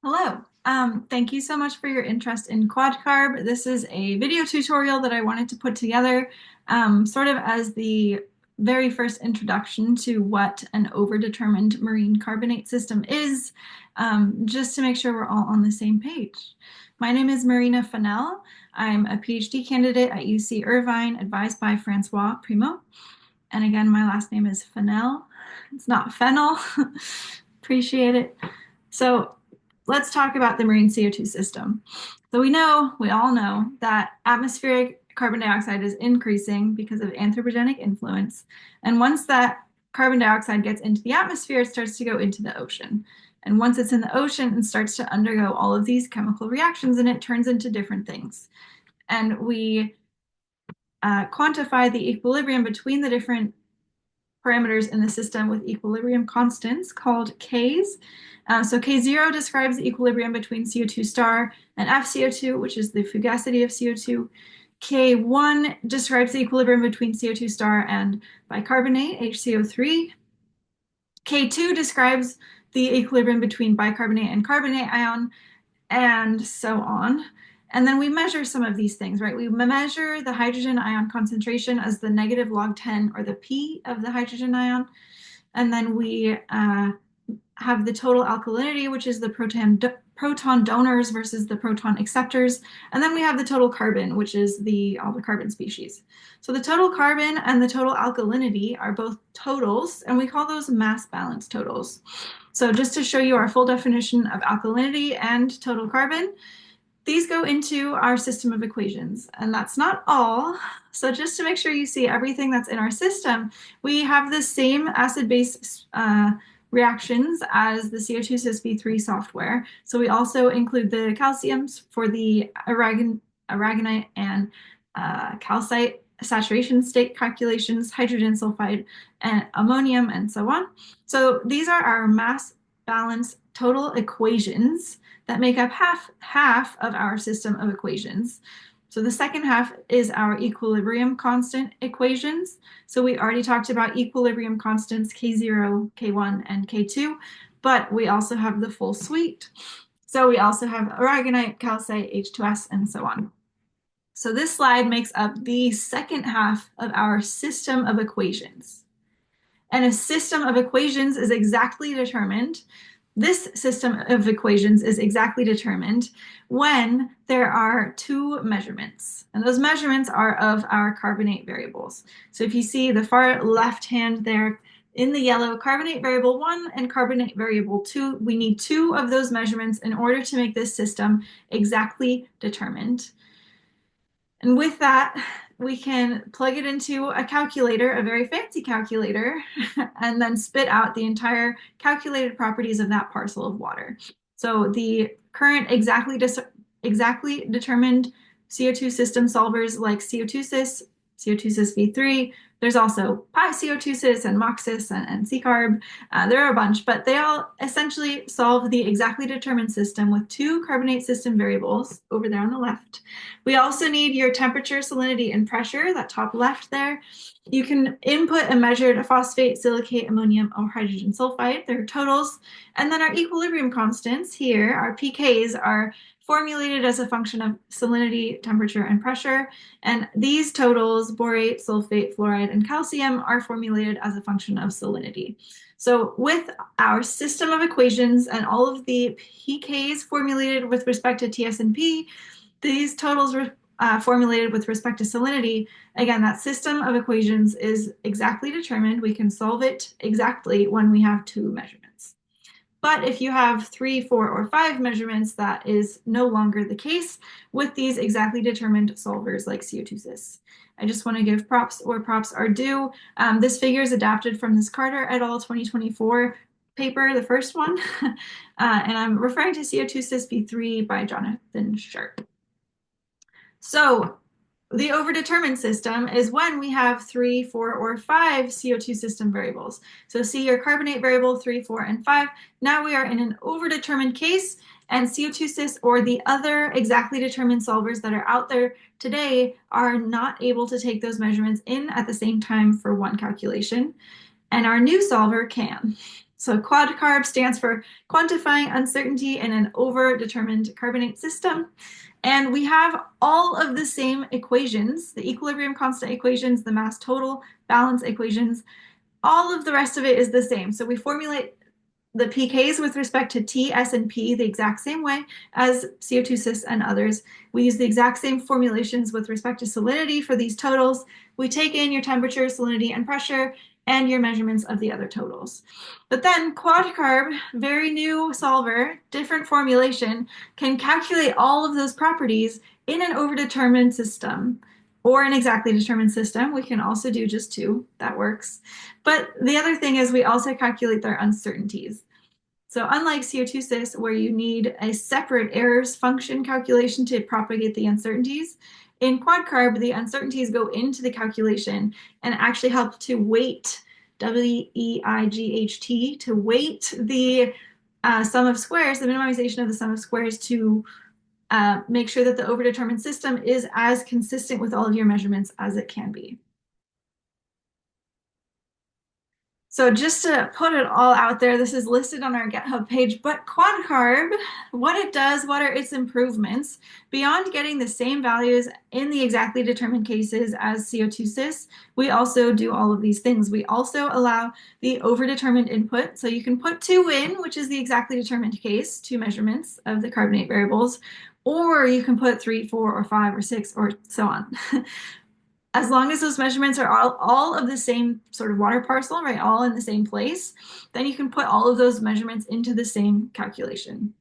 Hello. Thank you so much for your interest in QuadCarb. This is a video tutorial that I wanted to put together sort of as the very first introduction to what an overdetermined marine carbonate system is, just to make sure we're all on the same page. My name is Marina Fennell. I'm a PhD candidate at UC Irvine, advised by Fennell Primeau. And again, my last name is Fennell. It's not Fennel. Appreciate it. So let's talk about the marine CO2 system. So we all know that atmospheric carbon dioxide is increasing because of anthropogenic influence. And once that carbon dioxide gets into the atmosphere, it starts to go into the ocean. And once it's in the ocean, it starts to undergo all of these chemical reactions and it turns into different things. And we quantify the equilibrium between the different parameters in the system with equilibrium constants called Ks. So K0 describes the equilibrium between CO2 star and FCO2, which is the fugacity of CO2. K1 describes the equilibrium between CO2 star and bicarbonate, HCO3. K2 describes the equilibrium between bicarbonate and carbonate ion, and so on. And then we measure some of these things, right? We measure the hydrogen ion concentration as the negative log 10 or the P of the hydrogen ion. And then we have the total alkalinity, which is the proton donors versus the proton acceptors. And then we have the total carbon, which is all the carbon species. So the total carbon and the total alkalinity are both totals, and we call those mass balance totals. So just to show you our full definition of alkalinity and total carbon, these go into our system of equations, and that's not all. So just to make sure you see everything that's in our system, we have the same acid-base reactions as the CO2 cis-V3 software. So we also include the calciums for the aragonite and calcite saturation state calculations, hydrogen sulfide, and ammonium, and so on. So these are our mass balance total equations that make up half of our system of equations. So the second half is our equilibrium constant equations. So we already talked about equilibrium constants K0, K1, and K2, but we also have the full suite. So we also have aragonite, calcite, H2S, and so on. So this slide makes up the second half of our system of equations. And a system of equations is exactly determined. This system of equations is exactly determined when there are two measurements. And those measurements are of our carbonate variables. So if you see the far left hand there in the yellow, carbonate variable 1 and carbonate variable 2, we need two of those measurements in order to make this system exactly determined. And with that, we can plug it into a calculator, a very fancy calculator, and then spit out the entire calculated properties of that parcel of water. So the current exactly determined CO2 system solvers like CO2 cis, CO2 cis V3. There's also pi CO2 cis and MOX cis and CCarb. There are a bunch, but they all essentially solve the exactly determined system with two carbonate system variables over there on the left. We also need your temperature, salinity, and pressure, that top left there. You can input a measured phosphate, silicate, ammonium, or hydrogen sulfide. They're totals. And then our equilibrium constants here, our pKs, are formulated as a function of salinity, temperature, and pressure. And these totals, borate, sulfate, fluoride, and calcium, are formulated as a function of salinity. So with our system of equations and all of the pKs formulated with respect to TS and P, these totals were formulated with respect to salinity. Again, that system of equations is exactly determined. We can solve it exactly when we have two measurements. But if you have 3, 4, or 5 measurements, that is no longer the case with these exactly determined solvers like CO2 cis. I just want to give props where props are due. This figure is adapted from this Carter et al. 2024 paper, the first one, and I'm referring to CO2 cis V3 by Jonathan Sharp. So the overdetermined system is when we have 3, 4, or 5 CO2 system variables. So see your carbonate variable 3, 4, and 5. Now we are in an overdetermined case, and CO2 cis or the other exactly determined solvers that are out there today are not able to take those measurements in at the same time for one calculation. And our new solver can. So QUODcarb stands for Quantifying Uncertainty in an Over-Determined Carbonate System. And we have all of the same equations, the equilibrium constant equations, the mass total balance equations. All of the rest of it is the same. So we formulate the pKs with respect to T, S, and P the exact same way as CO2 cis and others. We use the exact same formulations with respect to salinity for these totals. We take in your temperature, salinity, and pressure, and your measurements of the other totals. But then QUODcarb, very new solver, different formulation, can calculate all of those properties in an overdetermined system or an exactly determined system. We can also do just two, that works. But the other thing is we also calculate their uncertainties. So unlike CO2 cis, where you need a separate errors function calculation to propagate the uncertainties, in QUODcarb, the uncertainties go into the calculation and actually help to weight, W-E-I-G-H-T, to weight the sum of squares, the minimization of the sum of squares to make sure that the overdetermined system is as consistent with all of your measurements as it can be. So just to put it all out there, this is listed on our GitHub page, but QUODcarb, what it does, what are its improvements, beyond getting the same values in the exactly determined cases as CO2 cis, we also do all of these things. We also allow the overdetermined input. So you can put 2 in, which is the exactly determined case, 2 measurements of the carbonate variables, or you can put 3, 4, or 5, or 6, or so on. As long as those measurements are all of the same sort of water parcel, right, all in the same place, then you can put all of those measurements into the same calculation.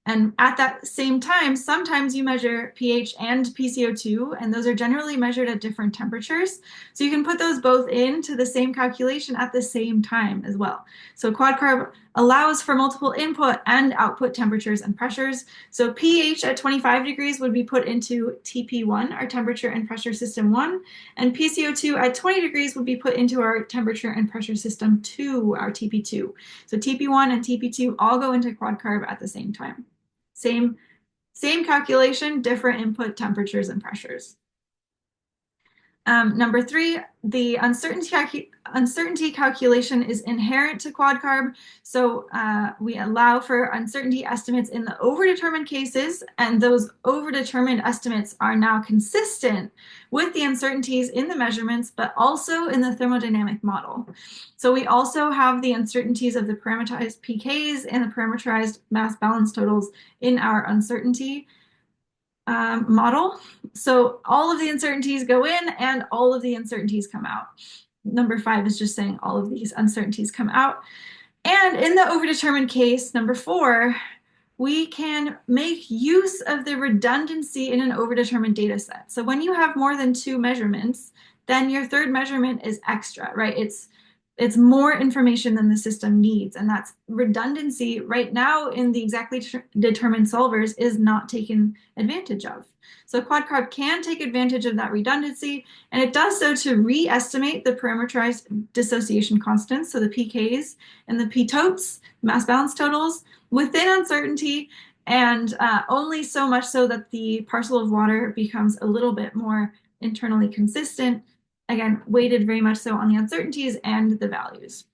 And at that same time, sometimes you measure pH and PCO2, and those are generally measured at different temperatures. So you can put those both into the same calculation at the same time as well. So QUODcarb allows for multiple input and output temperatures and pressures. So pH at 25 degrees would be put into TP1, our temperature and pressure system 1, and PCO2 at 20 degrees would be put into our temperature and pressure system 2, our TP2. So TP1 and TP2 all go into QUODcarb at the same time. Same calculation, different input temperatures and pressures. Number 3, the uncertainty calculation is inherent to QUODcarb. So we allow for uncertainty estimates in the overdetermined cases, and those overdetermined estimates are now consistent with the uncertainties in the measurements, but also in the thermodynamic model. So we also have the uncertainties of the parameterized pKs and the parameterized mass balance totals in our uncertainty model. So all of the uncertainties go in and all of the uncertainties come out. Number 5 is just saying all of these uncertainties come out. And in the overdetermined case, number 4, we can make use of the redundancy in an overdetermined data set. So when you have more than 2 measurements, then your third measurement is extra, right? It's more information than the system needs, and that's redundancy right now in the exactly determined solvers is not taken advantage of. So QUODcarb can take advantage of that redundancy, and it does so to re-estimate the parameterized dissociation constants, so the pKs and the p-totes, mass balance totals, within uncertainty, and only so much so that the parcel of water becomes a little bit more internally consistent, again, weighted very much so on the uncertainties and the values.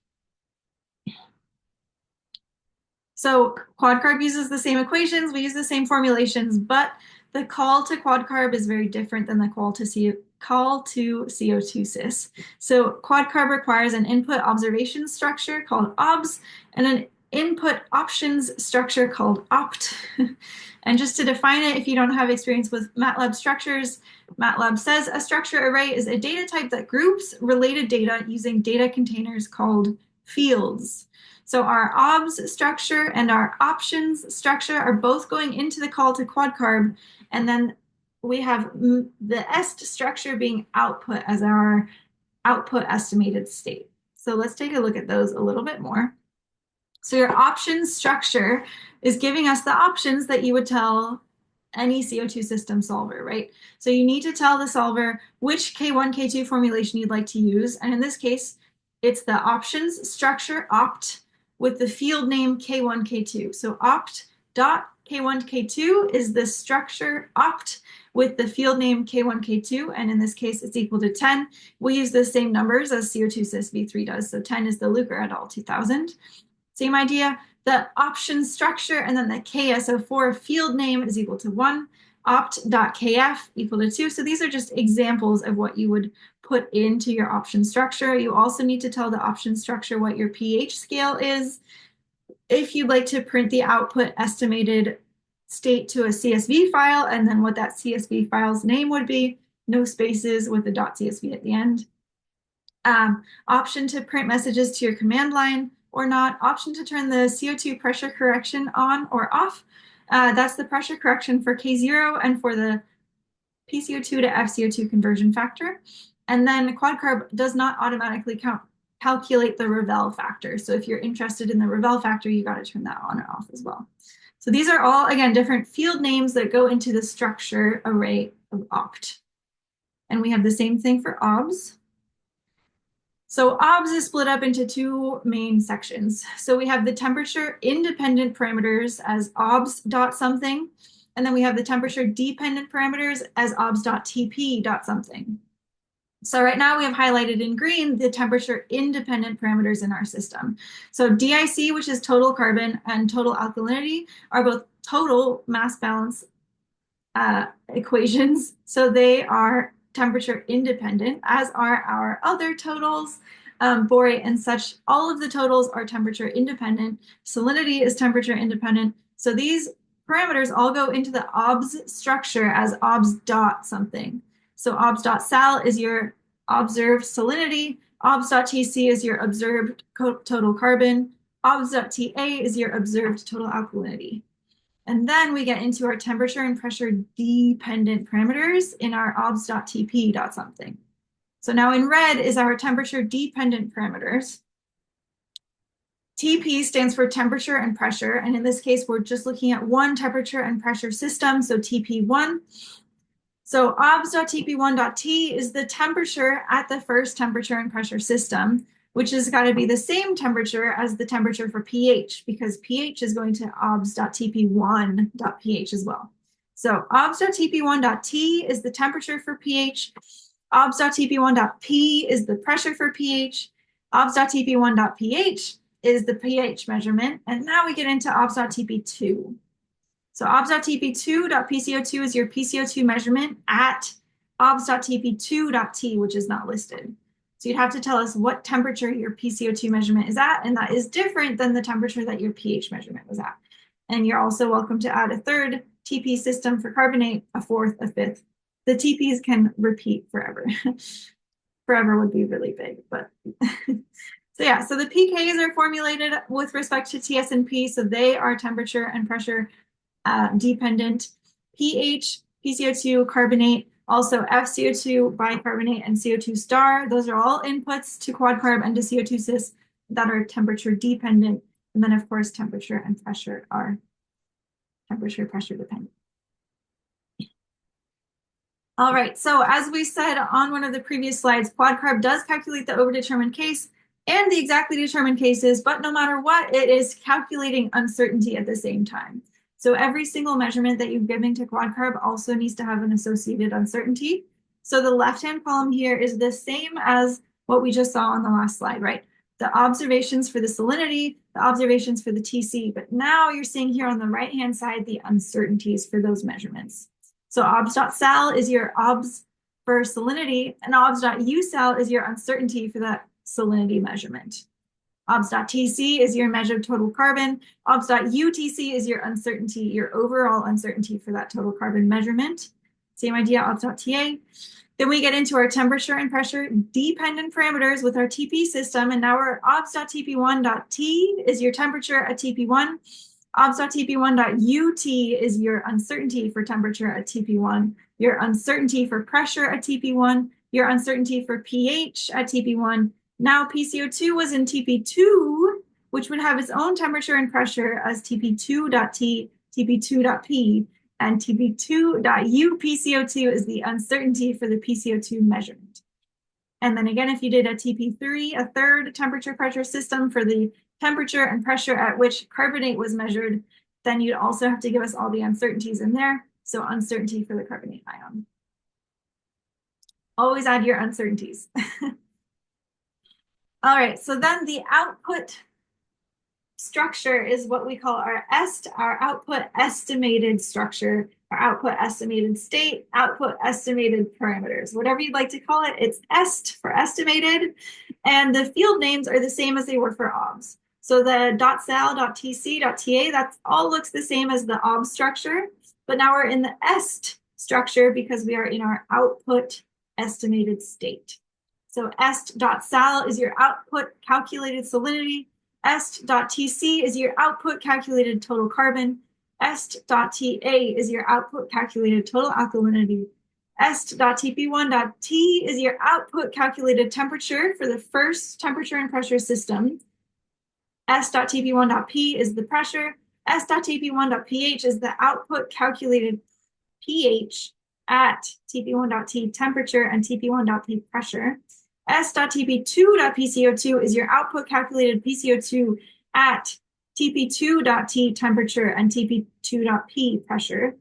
So QUODcarb uses the same equations, we use the same formulations, but the call to QUODcarb is very different than the call to CO2 cis. So QUODcarb requires an input observation structure called OBS and an input options structure called OPT. And just to define it, if you don't have experience with MATLAB structures, MATLAB says a structure array is a data type that groups related data using data containers called fields. So our OBS structure and our options structure are both going into the call to QUODcarb, and then we have the est structure being output as our output estimated state. So let's take a look at those a little bit more. So your options structure is giving us the options that you would tell any CO2 system solver, right? So you need to tell the solver which K1, K2 formulation you'd like to use. And in this case, it's the options structure opt with the field name K1, K2. So opt dot K1 K2 is the structure opt with the field name K1 K2, and in this case it's equal to 10. We use the same numbers as CO2 sys V3 does, so 10 is the Luker et al. 2000. Same idea, the option structure and then the KSO4 field name is equal to 1, opt.kf equal to 2. So these are just examples of what you would put into your option structure. You also need to tell the option structure what your pH scale is. If you'd like to print the output estimated state to a CSV file and then what that CSV file's name would be, no spaces with a .csv at the end. Option to print messages to your command line or not. Option to turn the CO2 pressure correction on or off. That's the pressure correction for K0 and for the PCO2 to FCO2 conversion factor. And then QUODcarb does not automatically calculate the Ravel factor. So if you're interested in the Ravel factor, you got to turn that on or off as well. So these are all, again, different field names that go into the structure array of opt. And we have the same thing for obs. So obs is split up into two main sections. So we have the temperature independent parameters as obs.something, and then we have the temperature dependent parameters as obs.tp.something. So right now we have highlighted in green the temperature independent parameters in our system. So DIC, which is total carbon, and total alkalinity are both total mass balance equations. So they are temperature independent, as are our other totals, borate and such. All of the totals are temperature independent. Salinity is temperature independent. So these parameters all go into the obs structure as obs dot something. So obs.sal is your observed salinity, obs.tc is your observed total carbon, obs.ta is your observed total alkalinity. And then we get into our temperature and pressure dependent parameters in our obs.tp.something. So now in red is our temperature dependent parameters. TP stands for temperature and pressure. And in this case, we're just looking at one temperature and pressure system, so TP1. So obs.tp1.t is the temperature at the first temperature and pressure system, which has got to be the same temperature as the temperature for pH, because pH is going to obs.tp1.pH as well. So obs.tp1.t is the temperature for pH. Obs.tp1.p is the pressure for pH. Obs.tp1.pH is the pH measurement. And now we get into obs.tp2. So obs.tp2.pco2 is your PCO2 measurement at obs.tp2.t, which is not listed. So you'd have to tell us what temperature your PCO2 measurement is at, and that is different than the temperature that your pH measurement was at. And you're also welcome to add a third TP system for carbonate, a fourth, a fifth. The TPs can repeat forever. Forever would be really big, but so yeah, so the pKs are formulated with respect to TS and P, so they are temperature and pressure dependent. pH, PCO2, carbonate, also FCO2, bicarbonate, and CO2 star. Those are all inputs to QUODcarb and to CO2 sys that are temperature dependent. And then of course, temperature and pressure are temperature pressure dependent. All right, so as we said on one of the previous slides, QUODcarb does calculate the overdetermined case and the exactly determined cases, but no matter what, it is calculating uncertainty at the same time. So every single measurement that you're giving to QUODcarb also needs to have an associated uncertainty. So the left-hand column here is the same as what we just saw on the last slide, right? The observations for the salinity, the observations for the TC, but now you're seeing here on the right-hand side the uncertainties for those measurements. So obs.sal is your obs for salinity, and obs.usal is your uncertainty for that salinity measurement. Obs.tc is your measured total carbon. Obs.utc is your uncertainty, your overall uncertainty for that total carbon measurement. Same idea, obs.ta. Then we get into our temperature and pressure dependent parameters with our TP system, and now we're obs.tp1.t is your temperature at TP1. Obs.tp1.ut is your uncertainty for temperature at TP1, your uncertainty for pressure at TP1, your uncertainty for pH at TP1. Now PCO2 was in TP2, which would have its own temperature and pressure as TP2.t, TP2.p, and TP2.u PCO2 is the uncertainty for the PCO2 measurement. And then again, if you did a TP3, a third temperature pressure system for the temperature and pressure at which carbonate was measured, then you'd also have to give us all the uncertainties in there. So uncertainty for the carbonate ion. Always add your uncertainties. All right, so then the output structure is what we call our EST, our output estimated structure, our output estimated state, output estimated parameters, whatever you'd like to call it. It's EST for estimated, and the field names are the same as they were for OBS. So the .sal, .tc, .ta, that all looks the same as the OBS structure, but now we're in the EST structure because we are in our output estimated state. So est.sal is your output calculated salinity. Est.tc is your output calculated total carbon. Est.ta is your output calculated total alkalinity. Est.tp1.t is your output calculated temperature for the first temperature and pressure system. Est.tp1.p is the pressure. Est.tp1.pH is the output calculated pH at tp1.t temperature and tp1.p pressure. S.tp2.pco2 is your output calculated PCO2 at tp2.t temperature and tp2.p pressure.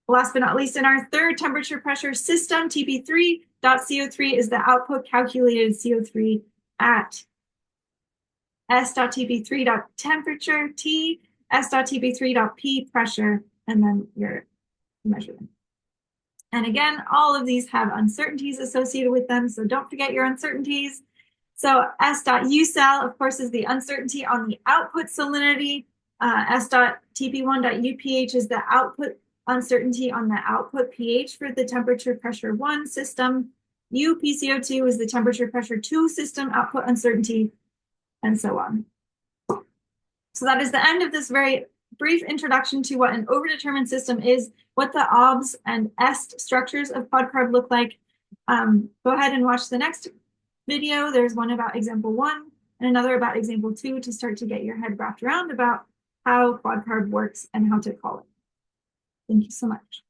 Last but not least, in our third temperature pressure system, tp3.co3 is the output calculated CO3 at S.tp3.temperature T, S.tp3.p pressure, and then your measurement. And again, all of these have uncertainties associated with them, so don't forget your uncertainties. So S.usal, of course, is the uncertainty on the output salinity. S.tp1.upH is the output uncertainty on the output pH for the temperature pressure 1 system. UPCO2 is the temperature pressure 2 system output uncertainty, and so on. So that is the end of this very brief introduction to what an overdetermined system is, what the OBS and EST structures of QUODcarb look like. Go ahead and watch the next video. There's one about example 1 and another about example 2 to start to get your head wrapped around about how QUODcarb works and how to call it. Thank you so much.